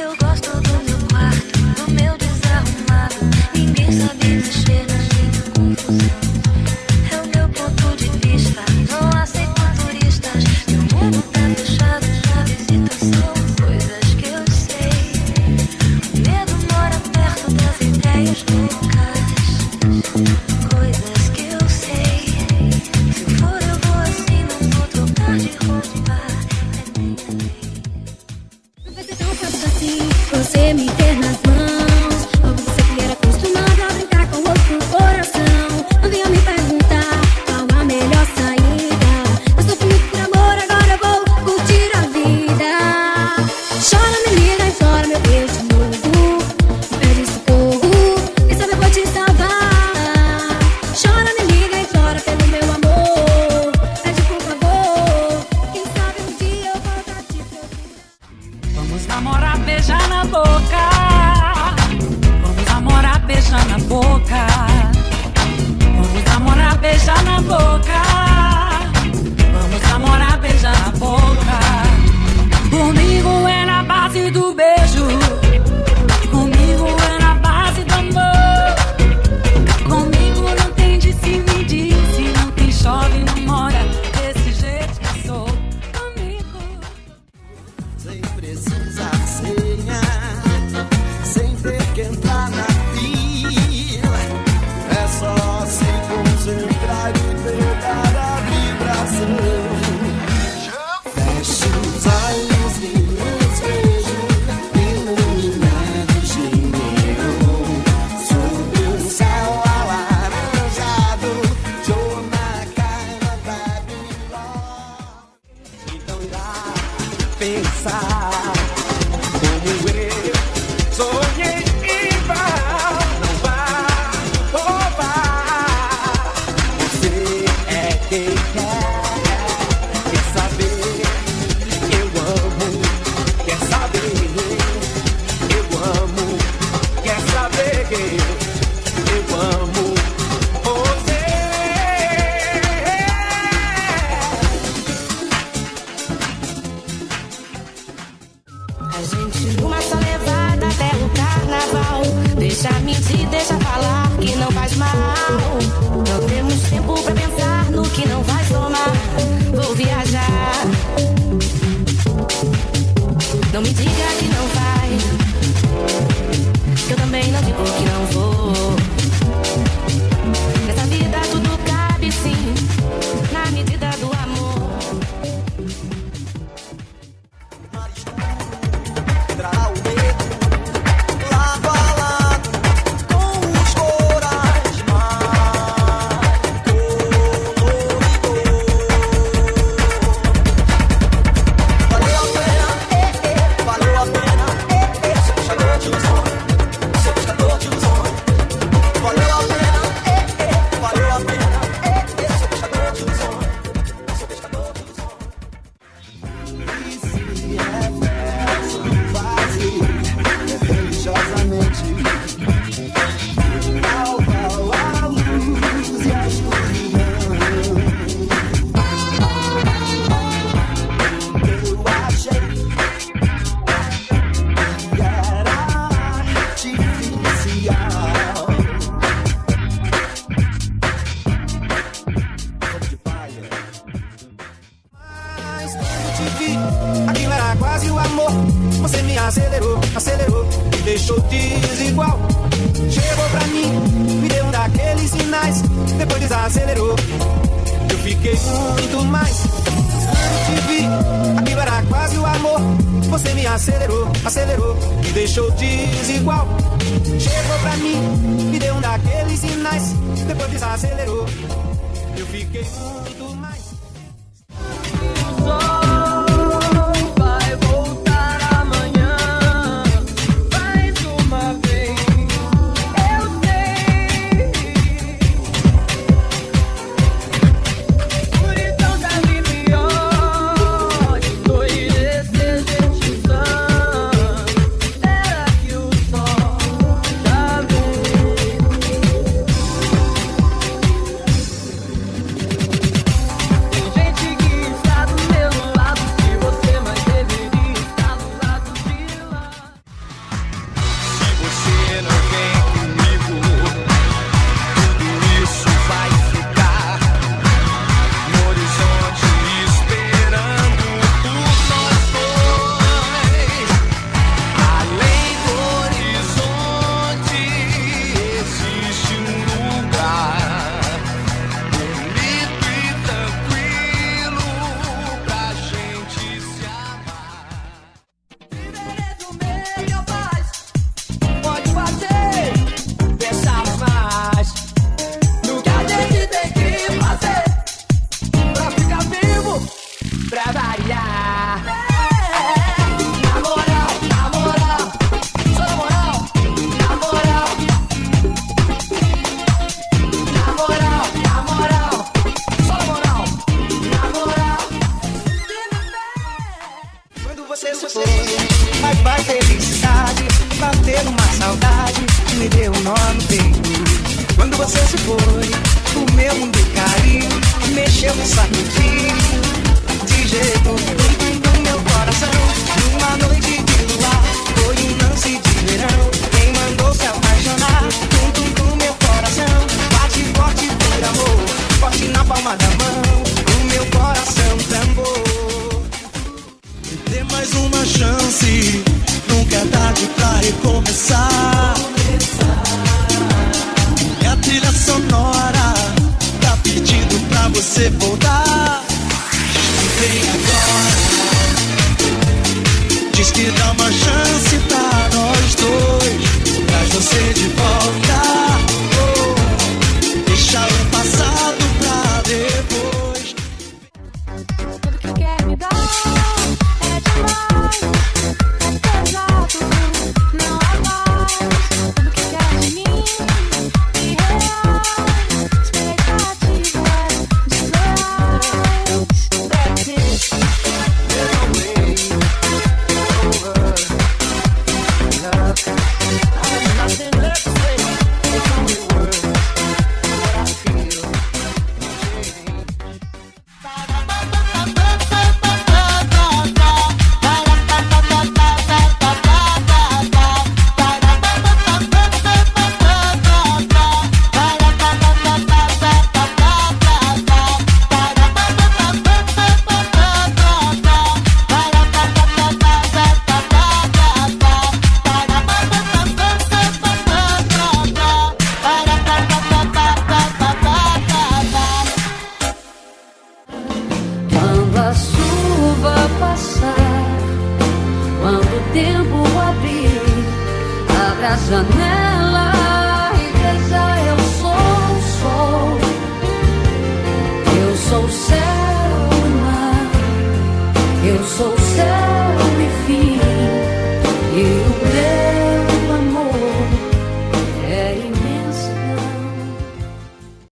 Eu gosto do meu quarto, do meu desarrumado. Ninguém sabe mexer na minha confusão. É o meu ponto de vista, não aceito turistas. Meu mundo tá fechado pra visitação. Coisas que eu sei. O medo mora perto das ideias loucas. Coisas que eu sei. Se for eu vou assim, não vou trocar de roupa. É minha lei. Não vai ser tão fácil assim você me ter nas mãos. Logo você que era acostumado a brincar com outro coração. Não venha me perguntar qual a melhor saída. Eu sou finito por amor, agora eu vou curtir a vida. Chora, me liga, implora meu Deus de novo. Me pede socorro, quem sabe eu vou te salvar. Chora, me liga, implora pelo meu amor. Pede por favor, quem sabe um dia eu volto a te procurar. Vamos namorar, beijar na boca. Vamos namorar, beijar na boca. Vamos namorar, beijar na boca. Vamos namorar, beijar na boca. Comigo é na base do beijo. Comigo é na base do amor. Comigo não tem disse-me-disse. Não tem chove, não mora. Desse jeito que sou comigo. Sem precisar senha, sem ter que entrar na fila. É só se concentrar e pegar a vibração. Feche os olhos e nos vejo iluminados de neon. Sob um céu alaranjado, Jonah Babylon. Então irá pensar como eu sonhei e não vai roubar. Você é quem quer saber. Eu amo, quer saber. Eu amo, quer saber. Eu amo você. A gente numa só levada até o carnaval. Deixa mentir, deixa falar que não faz mal. Não temos tempo pra pensar no que não vai somar. Vou viajar. Não me diga que não vai, que eu também não digo que não vou. Nessa vida tudo cabe sim, na medida do amor. Trará o medo lado a lado com os corais mais coloridos. Valeu a pena, valeu a pena, sou pescador de ilusões, sou pescador de ilusões. Valeu a pena, valeu a pena, sou pescador de ilusões, sou pescador de ilusões. E se é verso vazio, religiosamente alva a luz e a escuridão. Eu achei que era artificial. De palha. Mas quando te vi, aquilo era quase o amor. Você me acelerou, acelerou, me deixou desigual. Chegou pra mim, me deu um daqueles sinais. Depois desacelerou, eu fiquei muito mais. Quando te vi, aquilo era quase o amor. Você me acelerou, acelerou, me deixou desigual. Chegou pra mim, me deu um daqueles sinais. Depois desacelerou, eu fiquei muito mais. Vai voltar amanhã, mais uma vez. Eu sei, escuridão da minha pior. Estou desejando. Será que o sol já vem? me deu um nó no peito. Quando você se foi, o meu mundo caiu, mexeu no sacudiu, de jeito no meu coração. Numa noite de luar, foi um lance de verão. Quem mandou se apaixonar, tum meu coração. Bate forte por amor, forte na palma da mão. O meu coração tambor. Dê mais uma chance, nunca é tarde pra recomeçar. Minha trilha sonora tá pedindo pra você voltar. Vem agora, diz que dá uma chance pra nós dois. Traz você de volta, deixa o passado pra depois. Tudo que quer me dar é demais, é pesado, não há mais. Tudo que quer de mim, irreais, expectativas desleais. That's it. Nothing left to say, it's only words, what I feel. Quando a chuva passar, quando o tempo abrir, abre a janela e veja, eu sou o sol, eu sou o céu, o mar, eu sou o